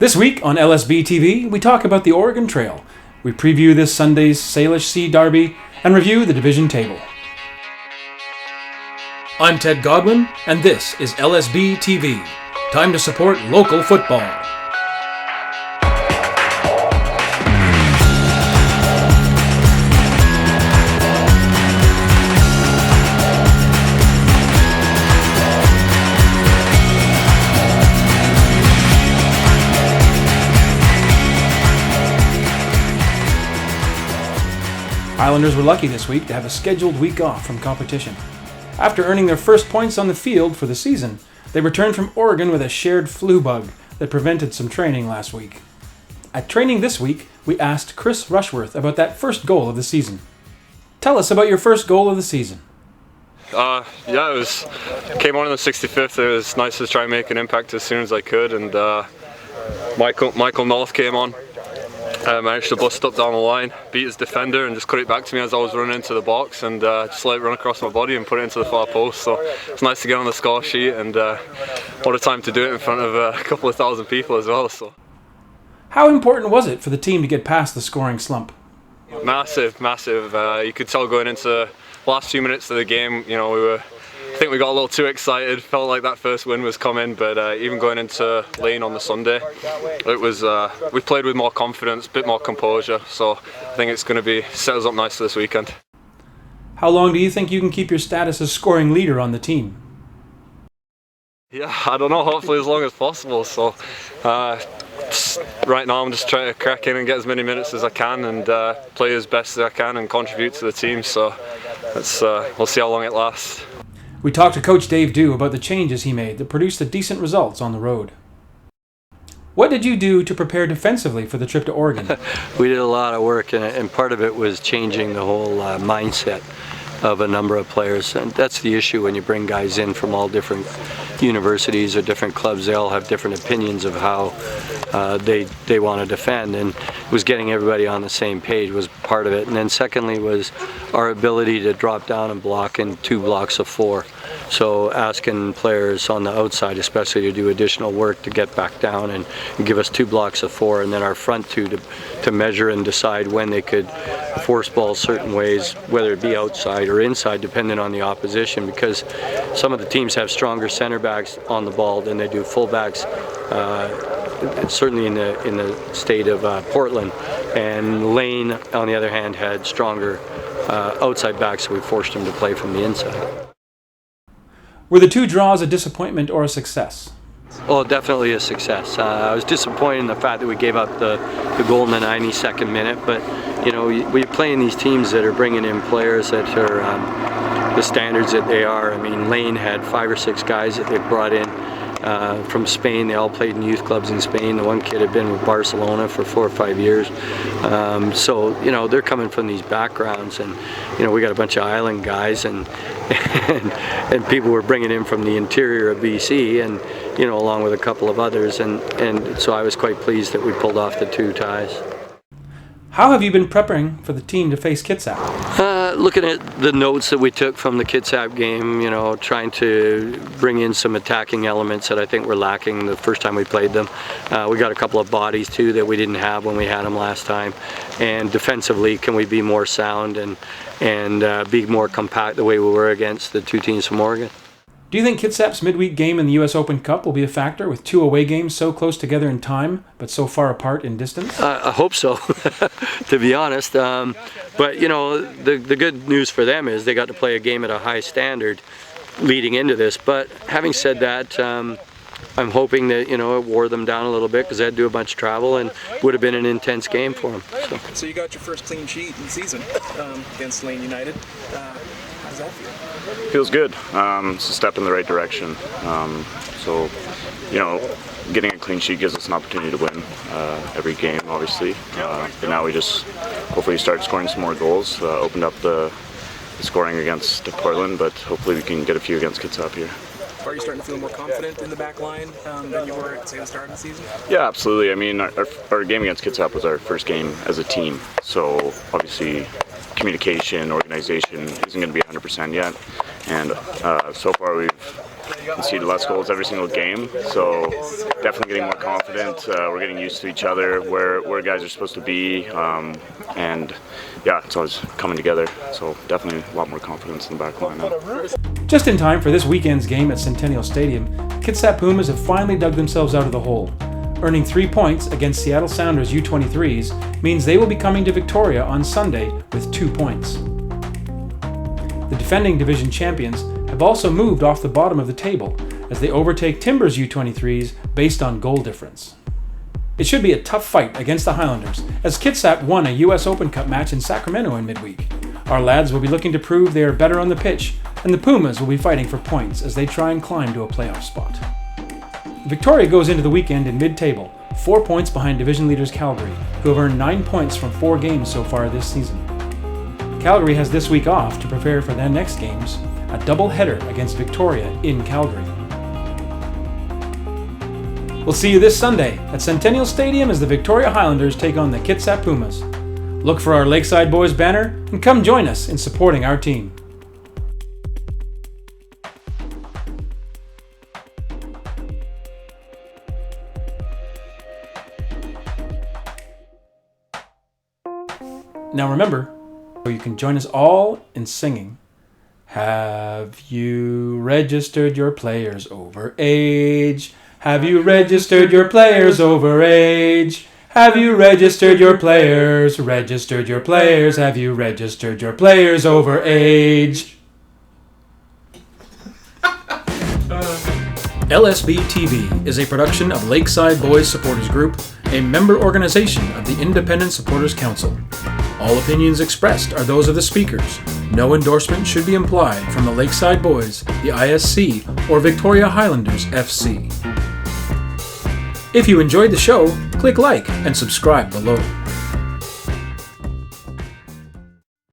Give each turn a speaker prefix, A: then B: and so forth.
A: This week on LSBTV, we talk about the Oregon Trail. We preview this Sunday's Salish Sea Derby and review the division table. I'm Ted Godwin, and this is LSBTV. Time to support local football. Islanders were lucky this week to have a scheduled week off from competition. After earning their first points on the field for the season, they returned from Oregon with a shared flu bug that prevented some training last week. At training this week, we asked Chris Rushworth about that first goal of the season. Tell us about your first goal of the season.
B: It came on in the 65th. It was nice to try and make an impact as soon as I could, and Michael North came on. Managed to bust up down the line, beat his defender, and just cut it back to me as I was running into the box, and just let it run across my body and put it into the far post. So it's nice to get on the score sheet, and what a time to do it in front of a couple of thousand people as well. So,
A: how important was it for the team to get past the scoring slump?
B: Massive. You could tell going into the last few minutes of the game, I think we got a little too excited, felt like that first win was coming, but even going into Lane on the Sunday, it was we played with more confidence, a bit more composure, so I think it's going to set us up nicely this weekend.
A: How long do you think you can keep your status as scoring leader on the team?
B: Yeah, I don't know, hopefully as long as possible, so right now I'm just trying to crack in and get as many minutes as I can and play as best as I can and contribute to the team, so we'll see how long it lasts.
A: We talked to Coach Dave Dew about the changes he made that produced the decent results on the road. What did you do to prepare defensively for the trip to Oregon?
C: We did a lot of work, and part of it was changing the whole mindset of a number of players. And that's the issue when you bring guys in from all different universities or different clubs. They all have different opinions of how they want to defend, and it was getting everybody on the same page was part of it. And then secondly was our ability to drop down and block in 2 blocks of 4. So asking players on the outside especially to do additional work to get back down and give us 2 blocks of 4, and then our front 2 to measure and decide when they could force balls certain ways, whether it be outside or inside, depending on the opposition, because some of the teams have stronger center backs on the ball than they do fullbacks. Certainly in the state of Portland, and Lane on the other hand had stronger outside backs, so we forced him to play from the inside.
A: Were the 2 draws a disappointment or a success?
C: Oh, definitely a success. I was disappointed in the fact that we gave up the goal in the 92nd minute, but we're playing these teams that are bringing in players that are the standards that they are. I mean, Lane had 5 or 6 guys that they brought in from Spain. They all played in youth clubs in Spain. The one kid had been with Barcelona for 4 or 5 years. So they're coming from these backgrounds, and we got a bunch of island guys, and people were bringing in from the interior of BC, and along with a couple of others, and so I was quite pleased that we pulled off the 2 ties.
A: How have you been preparing for the team to face Kitsap?
C: Looking at the notes that we took from the Kitsap game, trying to bring in some attacking elements that I think were lacking the first time we played them. We got a couple of bodies too that we didn't have when we had them last time. And defensively, can we be more sound and be more compact the way we were against the 2 teams from Oregon?
A: Do you think Kitsap's midweek game in the U.S. Open Cup will be a factor with 2 away games so close together in time but so far apart in distance?
C: I hope so, to be honest. But the good news for them is they got to play a game at a high standard leading into this. But having said that, I'm hoping that it wore them down a little bit because they had to do a bunch of travel and would have been an intense game for them.
D: So you got your first clean sheet in the season against Lane United. How does that feel?
E: Feels good. It's a step in the right direction. Getting a clean sheet gives us an opportunity to win every game, obviously. But now we just hopefully start scoring some more goals. Opened up the scoring against Portland, but hopefully we can get a few against Kitsap here.
D: Are you starting to feel more confident in the back line than you were at, say, the start of the season?
E: Yeah, absolutely. I mean, our game against Kitsap was our first game as a team, so obviously communication, organization isn't going to be 100% yet. And so far we've conceded less goals every single game. So definitely getting more confident. We're getting used to each other, where guys are supposed to be, and yeah, it's always coming together. So definitely a lot more confidence in the back line now.
A: Just in time for this weekend's game at Centennial Stadium, Kitsap Pumas have finally dug themselves out of the hole. Earning 3 points against Seattle Sounders U23s means they will be coming to Victoria on Sunday with 2 points. The defending division champions have also moved off the bottom of the table as they overtake Timbers U23s based on goal difference. It should be a tough fight against the Highlanders, as Kitsap won a US Open Cup match in Sacramento in midweek. Our lads will be looking to prove they are better on the pitch, and the Pumas will be fighting for points as they try and climb to a playoff spot. Victoria goes into the weekend in mid-table, 4 points behind division leaders Calgary, who have earned 9 points from 4 games so far this season. Calgary has this week off to prepare for their next games, a double-header against Victoria in Calgary. We'll see you this Sunday at Centennial Stadium as the Victoria Highlanders take on the Kitsap Pumas. Look for our Lakeside Boys banner and come join us in supporting our team. Now remember, you can join us all in singing. Have you registered your players over age? Have you registered your players over age? Have you registered your players? Registered your players? Have you registered your players over age? LSBTV is a production of Lakeside Boys Supporters Group, a member organization of the Independent Supporters Council. All opinions expressed are those of the speakers. No endorsement should be implied from the Lakeside Boys, the ISC, or Victoria Highlanders FC. If you enjoyed the show, click like and subscribe below.